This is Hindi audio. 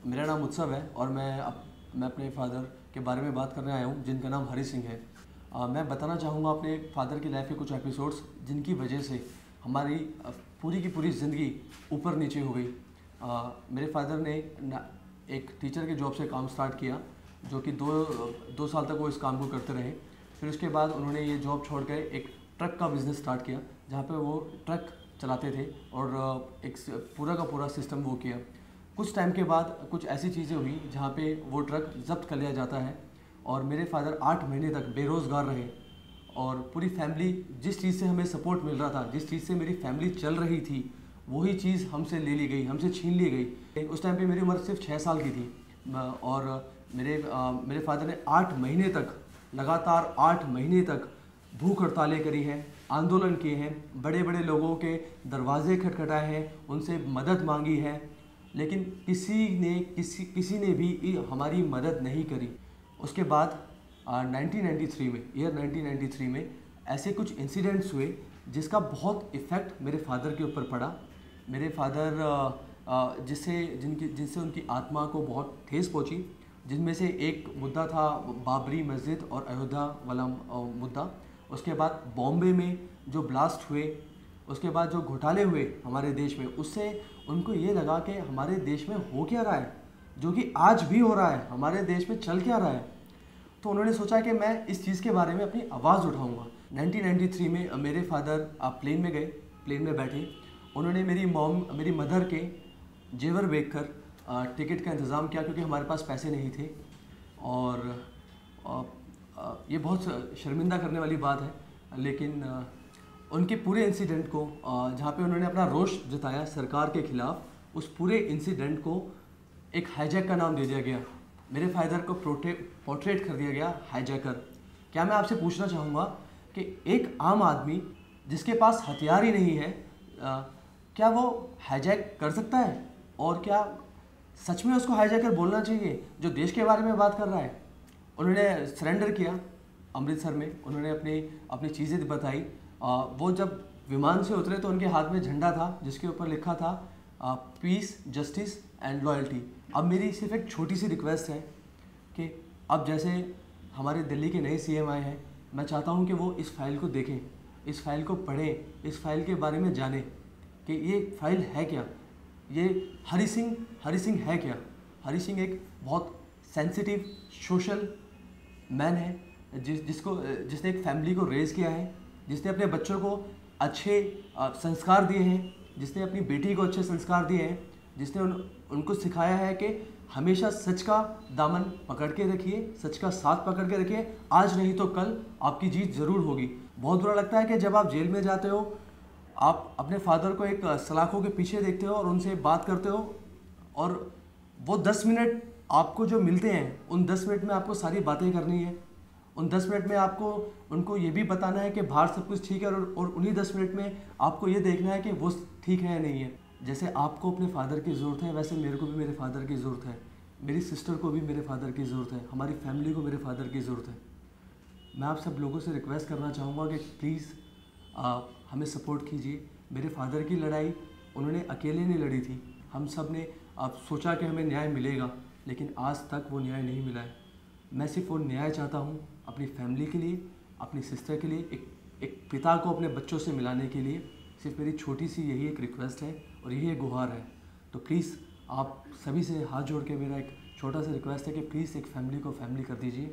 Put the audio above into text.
मेरा नाम उत्सव है और मैं अपने फादर के बारे में बात करने आया हूँ जिनका नाम हरी सिंह है। मैं बताना चाहूँगा अपने फादर की लाइफ के कुछ एपिसोड्स जिनकी वजह से हमारी पूरी की पूरी ज़िंदगी ऊपर नीचे हो गई। मेरे फादर ने एक टीचर के जॉब से काम स्टार्ट किया, जो कि दो साल तक वो इस काम को करते रहे। फिर उसके बाद उन्होंने ये जॉब छोड़ कर एक ट्रक का बिज़नेस स्टार्ट किया, जहाँ पे वो ट्रक चलाते थे और एक पूरा का पूरा सिस्टम वो किया। कुछ टाइम के बाद कुछ ऐसी चीज़ें हुई जहाँ पे वो ट्रक जब्त कर लिया जाता है और मेरे फादर 8 महीने तक बेरोज़गार रहे और पूरी फैमिली जिस चीज़ से हमें सपोर्ट मिल रहा था, जिस चीज़ से मेरी फैमिली चल रही थी, वही चीज़ हमसे ले ली गई, हमसे छीन ली गई। उस टाइम पे मेरी उम्र सिर्फ 6 साल की थी और मेरे फादर ने 8 महीने तक, लगातार 8 महीने तक भूख हड़तालें करी हैं, आंदोलन किए हैं, बड़े बड़े लोगों के दरवाजे खटखटाए हैं, उनसे मदद मांगी है, लेकिन किसी ने भी हमारी मदद नहीं करी। उसके बाद 1993 में ऐसे कुछ इंसिडेंट्स हुए जिसका बहुत इफ़ेक्ट मेरे फादर के ऊपर पड़ा। मेरे फादर जिनसे उनकी आत्मा को बहुत ठेस पहुंची, जिनमें से एक मुद्दा था बाबरी मस्जिद और अयोध्या वाला मुद्दा। उसके बाद बॉम्बे में जो ब्लास्ट हुए, उसके बाद जो घोटाले हुए हमारे देश में, उससे उनको ये लगा कि हमारे देश में हो क्या रहा है, जो कि आज भी हो रहा है, हमारे देश में चल क्या रहा है। तो उन्होंने सोचा कि मैं इस चीज़ के बारे में अपनी आवाज़ उठाऊंगा। 1993 में मेरे फादर प्लेन में गए, प्लेन में बैठे, उन्होंने मेरी मदर के जेवर बेच कर टिकट का इंतज़ाम किया, क्योंकि हमारे पास पैसे नहीं थे। और ये बहुत शर्मिंदा करने वाली बात है, लेकिन उनके पूरे इंसिडेंट को, जहाँ पे उन्होंने अपना रोष जताया सरकार के ख़िलाफ़, उस पूरे इंसिडेंट को एक हाईजैक का नाम दे दिया गया। मेरे फादर को पोर्ट्रेट कर दिया गया हाईजैकर। क्या मैं आपसे पूछना चाहूँगा कि एक आम आदमी जिसके पास हथियार ही नहीं है, क्या वो हाईजैक कर सकता है? और क्या सच में उसको हाईजैकर बोलना चाहिए जो देश के बारे में बात कर रहा है? उन्होंने सरेंडर किया अमृतसर में, उन्होंने अपनी चीज़ें बताई। वो जब विमान से उतरे तो उनके हाथ में झंडा था जिसके ऊपर लिखा था पीस, जस्टिस एंड लॉयल्टी। अब मेरी सिर्फ एक छोटी सी रिक्वेस्ट है कि अब जैसे हमारे दिल्ली के नए सीएम आए हैं, मैं चाहता हूं कि वो इस फाइल को देखें, इस फाइल को पढ़ें, इस फाइल के बारे में जानें कि ये फाइल है क्या, ये हरी सिंह है क्या। हरी सिंह एक बहुत सेंसिटिव सोशल मैन है, जिसने एक फैमिली को रेज़ किया है, जिसने अपने बच्चों को अच्छे संस्कार दिए हैं, जिसने अपनी बेटी को अच्छे संस्कार दिए हैं, जिसने उनको सिखाया है कि हमेशा सच का दामन पकड़ के रखिए, सच का साथ पकड़ के रखिए, आज नहीं तो कल आपकी जीत ज़रूर होगी। बहुत बुरा लगता है कि जब आप जेल में जाते हो, आप अपने फादर को एक सलाखों के पीछे देखते हो और उनसे बात करते हो, और वो 10 मिनट आपको जो मिलते हैं, उन 10 मिनट में आपको सारी बातें करनी है। उन 10 मिनट में आपको उनको ये भी बताना है कि बाहर सब कुछ ठीक है, और उन्हीं 10 मिनट में आपको ये देखना है कि वो ठीक है या नहीं है। जैसे आपको अपने फादर की ज़रूरत है, वैसे मेरे को भी मेरे फादर की ज़रूरत है, मेरी सिस्टर को भी मेरे फादर की ज़रूरत है, हमारी फैमिली को मेरे फादर की ज़रूरत है। मैं आप सब लोगों से रिक्वेस्ट करना चाहूँगा कि प्लीज़ आप हमें सपोर्ट कीजिए। मेरे फादर की लड़ाई उन्होंने अकेले नहीं लड़ी थी, हम सब ने आप सोचा कि हमें न्याय मिलेगा, लेकिन आज तक वो न्याय नहीं मिला है। मैं सिर्फ वो न्याय चाहता हूँ अपनी फैमिली के लिए, अपनी सिस्टर के लिए, एक पिता को अपने बच्चों से मिलाने के लिए। सिर्फ मेरी छोटी सी यही एक रिक्वेस्ट है और यही एक गुहार है। तो प्लीज़ आप सभी से हाथ जोड़ के मेरा एक छोटा सा रिक्वेस्ट है कि प्लीज़ एक फैमिली को फैमिली कर दीजिए।